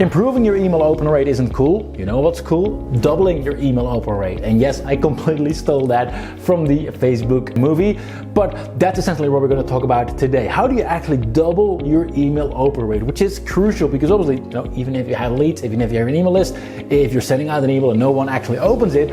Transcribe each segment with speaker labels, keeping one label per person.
Speaker 1: Improving your email open rate isn't cool. You know what's cool? Doubling your email open rate. And yes, I completely stole that from the Facebook movie, but that's essentially what we're going to talk about today. How do you actually double your email open rate, which is crucial because obviously, even if you have leads, even if you have an email list, if you're sending out an email and no one actually opens it,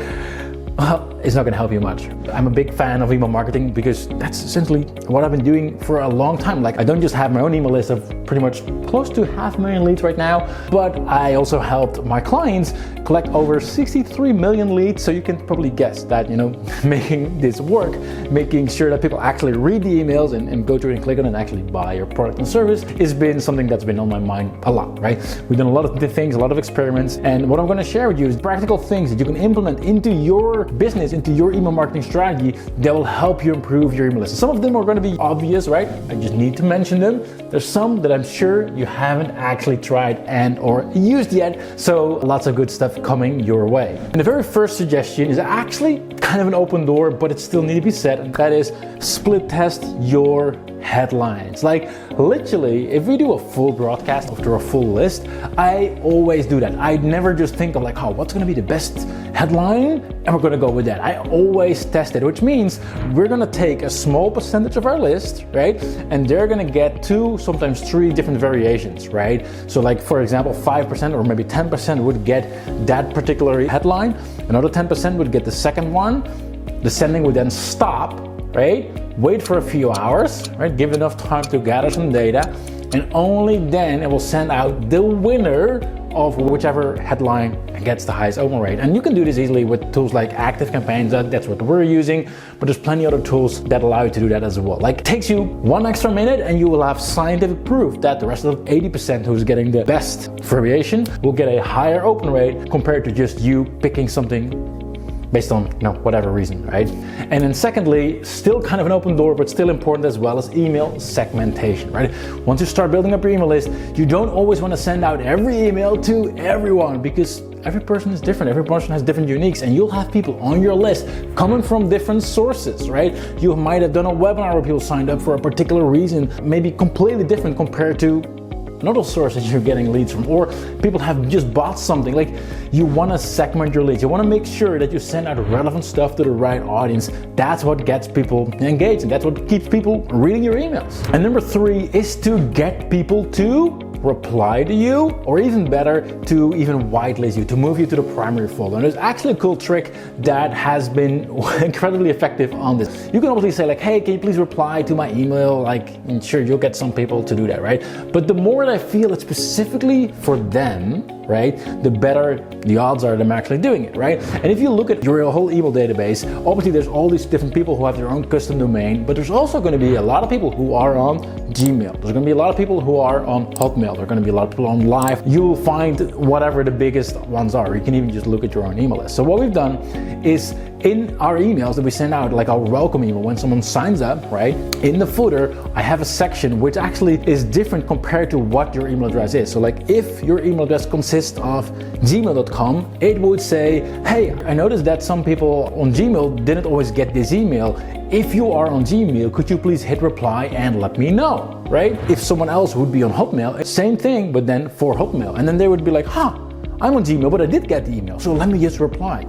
Speaker 1: well, it's not going to help you much. I'm a big fan of email marketing because that's essentially what I've been doing for a long time. Like, I don't just have my own email list of pretty much close to 500,000 leads right now, but I also helped my clients collect over 63 million leads. So you can probably guess that, making this work, making sure that people actually read the emails and go through and click on it and actually buy your product and service has been something that's been on my mind a lot, right? We've done a lot of things, a lot of experiments, and what I'm going to share with you is practical things that you can implement into your business, into your email marketing strategy that will help you improve your email list. Some of them are going to be obvious, right? I just need to mention them. There's some that I'm sure you haven't actually tried and or used yet, so lots of good stuff coming your way. And the very first suggestion is actually kind of an open door, but it still needs to be said, and that is split test your headlines. Like, literally, if we do a full broadcast after a full list, I always do that. I never just think of like, what's going to be the best headline, and we're going to go with that. I always test it, which means we're going to take a small percentage of our list, right? And they're going to get 2, sometimes 3 different variations, right? So like, for example, 5% or maybe 10% would get that particular headline. Another 10% would get the second one. The sending would then stop, right? Wait for a few hours, right? Give it enough time to gather some data, and only then it will send out the winner of whichever headline gets the highest open rate. And you can do this easily with tools like Active Campaigns. That's what we're using, but there's plenty of other tools that allow you to do that as well. Like, it takes you 1 extra minute and you will have scientific proof that the rest of the 80% who's getting the best variation will get a higher open rate compared to just you picking something based on whatever reason, right? And then secondly, still kind of an open door, but still important as well, is email segmentation, right? Once you start building up your email list, you don't always want to send out every email to everyone because every person is different. Every person has different uniques, and you'll have people on your list coming from different sources, right? You might have done a webinar where people signed up for a particular reason, maybe completely different compared to another source that you're getting leads from, or people have just bought something. Like, you want to segment your leads. You want to make sure that you send out relevant stuff to the right audience. That's what gets people engaged, and that's what keeps people reading your emails. And number 3 is to get people to reply to you, or even better, to even whitelist you, to move you to the primary folder. And there's actually a cool trick that has been incredibly effective on this. You can obviously say like, hey, can you please reply to my email? Like, and sure, you'll get some people to do that, right? But the more that I feel it's specifically for them, right, the better the odds are them actually doing it, right? And if you look at your whole email database, obviously there's all these different people who have their own custom domain, but there's also going to be a lot of people who are on Gmail. There's going to be a lot of people who are on Hotmail. There are going to be a lot of people on Live. You'll find whatever the biggest ones are. You can even just look at your own email list. So what we've done is, in our emails that we send out, like our welcome email, when someone signs up, right, in the footer, I have a section which actually is different compared to what your email address is. So like, if your email address consists of gmail.com, it would say, hey, I noticed that some people on Gmail didn't always get this email. If you are on Gmail, could you please hit reply and let me know, right? If someone else would be on Hotmail, same thing, but then for Hotmail. And then they would be like, I'm on Gmail, but I did get the email, so let me just reply.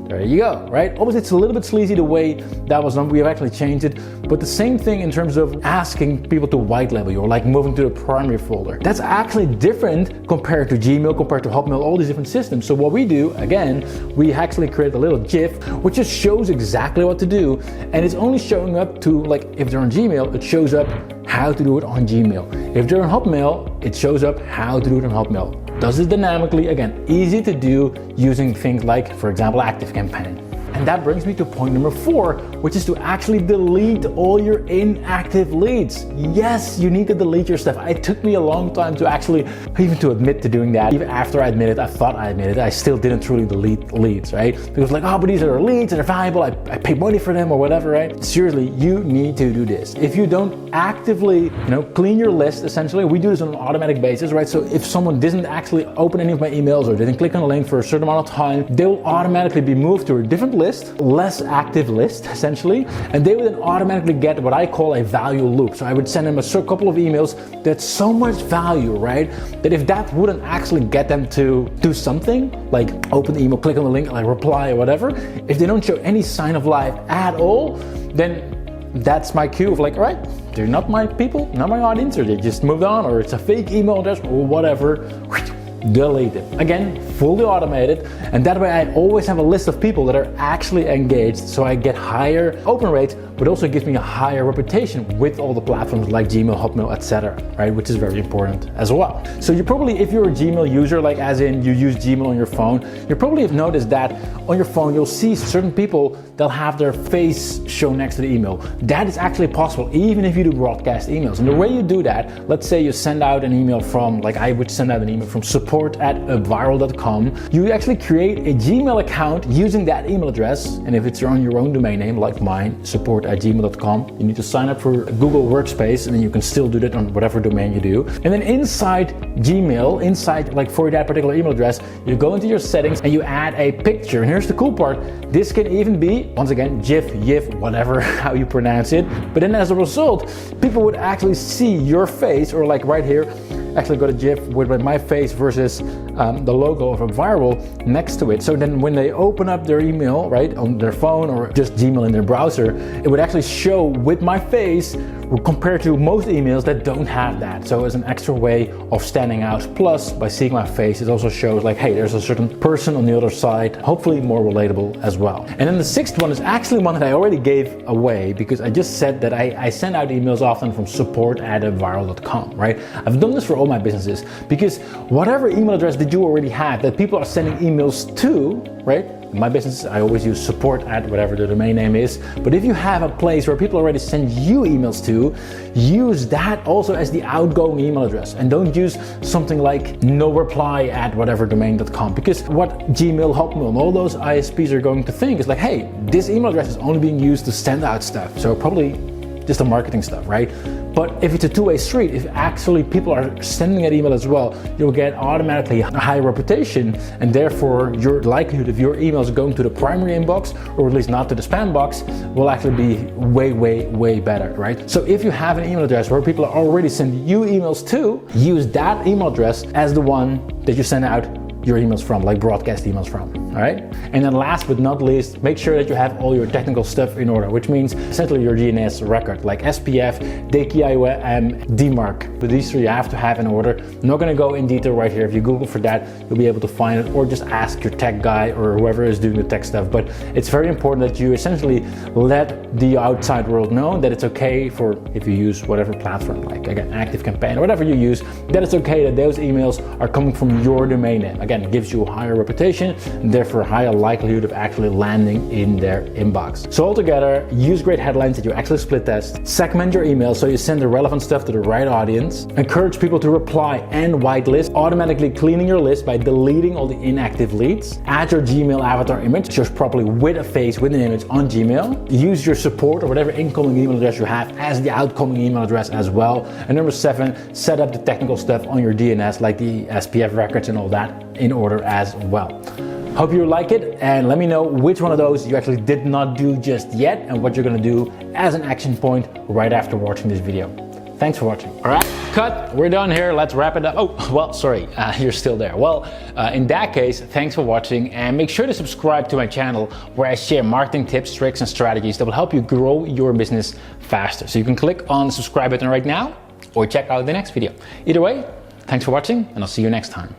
Speaker 1: There you go, right? Obviously, it's a little bit sleazy the way that was done. We have actually changed it, but the same thing in terms of asking people to white label you, or like moving to the primary folder. That's actually different compared to Gmail, compared to Hotmail, all these different systems. So what we do, again, we actually create a little GIF, which just shows exactly what to do, and it's only showing up to, like, if they're on Gmail, it shows up how to do it on Gmail. If they're on Hotmail, it shows up how to do it on Hotmail. Does it dynamically, again, easy to do using things like, for example, Active Campaign. And that brings me to point number 4, which is to actually delete all your inactive leads. Yes, you need to delete your stuff. It took me a long time to actually, even to admit to doing that. Even after I admitted, I thought I admitted, I still didn't truly delete leads, right? Because like, but these are leads and they're valuable, I pay money for them or whatever, right? Seriously, you need to do this. If you don't actively, clean your list, essentially, we do this on an automatic basis, right? So if someone didn't actually open any of my emails or didn't click on a link for a certain amount of time, they will automatically be moved to a different list list, less active list essentially, and they would then automatically get what I call a value loop. So I would send them a couple of emails that's so much value, right? That if that wouldn't actually get them to do something, like open the email, click on the link, like reply or whatever, if they don't show any sign of life at all, then that's my cue of like, all right, they're not my people, not my audience, or they just moved on, or it's a fake email address or whatever. Delete it. Again, fully automated, and that way I always have a list of people that are actually engaged, so I get higher open rates, but also gives me a higher reputation with all the platforms like Gmail, Hotmail, etc., right? Which is very important as well. So you probably, if you're a Gmail user, like as in you use Gmail on your phone, you probably have noticed that on your phone you'll see certain people they'll have their face shown next to the email. That is actually possible even if you do broadcast emails. And the way you do that, let's say you send out an email from, like I would send out an email from support@upviral.com. You actually create a Gmail account using that email address, and if it's on your own domain name like mine, support@gmail.com, you need to sign up for Google Workspace, and then you can still do that on whatever domain you do. And then inside Gmail, inside like for that particular email address, you go into your settings and you add a picture. And here's the cool part, this can even be, once again, GIF, YIF, whatever how you pronounce it. But then as a result, people would actually see your face, or like right here, actually got a GIF with my face versus the logo of UpViral next to it. So then when they open up their email, right, on their phone or just Gmail in their browser, it would actually show with my face compared to most emails that don't have that. So it's an extra way of standing out. Plus, by seeing my face, it also shows like, hey, there's a certain person on the other side, hopefully more relatable as well. And then the sixth one is actually one that I already gave away, because I just said that I send out emails often from support@upviral.com, right? I've done this for all my businesses, because whatever email address that you already have that people are sending emails to, right? In my business, I always use support at whatever the domain name is. But if you have a place where people already send you emails to, use that also as the outgoing email address. And don't use something like noreply@whateverdomain.com, because what Gmail, Hotmail, and all those ISPs are going to think is like, hey, this email address is only being used to send out stuff. So probably just the marketing stuff, right? But if it's a two-way street, if actually people are sending that email as well, you'll get automatically a high reputation, and therefore your likelihood of your emails going to the primary inbox, or at least not to the spam box, will actually be way, way, way better, right? So if you have an email address where people are already sending you emails to, use that email address as the one that you send out your emails from, like broadcast emails from, all right? And then last but not least, make sure that you have all your technical stuff in order, which means essentially your DNS record, like SPF, DKIM, DMARC. But these three you have to have in order. I'm not gonna go in detail right here. If you Google for that, you'll be able to find it, or just ask your tech guy or whoever is doing the tech stuff. But it's very important that you essentially let the outside world know that it's okay for, if you use whatever platform, like again, ActiveCampaign or whatever you use, that it's okay that those emails are coming from your domain name. Again, it gives you a higher reputation, and therefore a higher likelihood of actually landing in their inbox. So altogether, use great headlines that you actually split test, segment your email so you send the relevant stuff to the right audience, encourage people to reply and whitelist, automatically cleaning your list by deleting all the inactive leads, add your Gmail avatar image, shows properly with a face, with an image on Gmail, use your support or whatever incoming email address you have as the outgoing email address as well. And number 7, set up the technical stuff on your DNS, like the SPF records and all that, in order as well. Hope you like it, and let me know which one of those you actually did not do just yet, and what you're gonna do as an action point right after watching this video. Thanks for watching. All right, cut, we're done here, let's wrap it up. Oh, well, sorry, you're still there. Well, in that case, thanks for watching, and make sure to subscribe to my channel where I share marketing tips, tricks, and strategies that will help you grow your business faster. So you can click on the subscribe button right now, or check out the next video. Either way, thanks for watching, and I'll see you next time.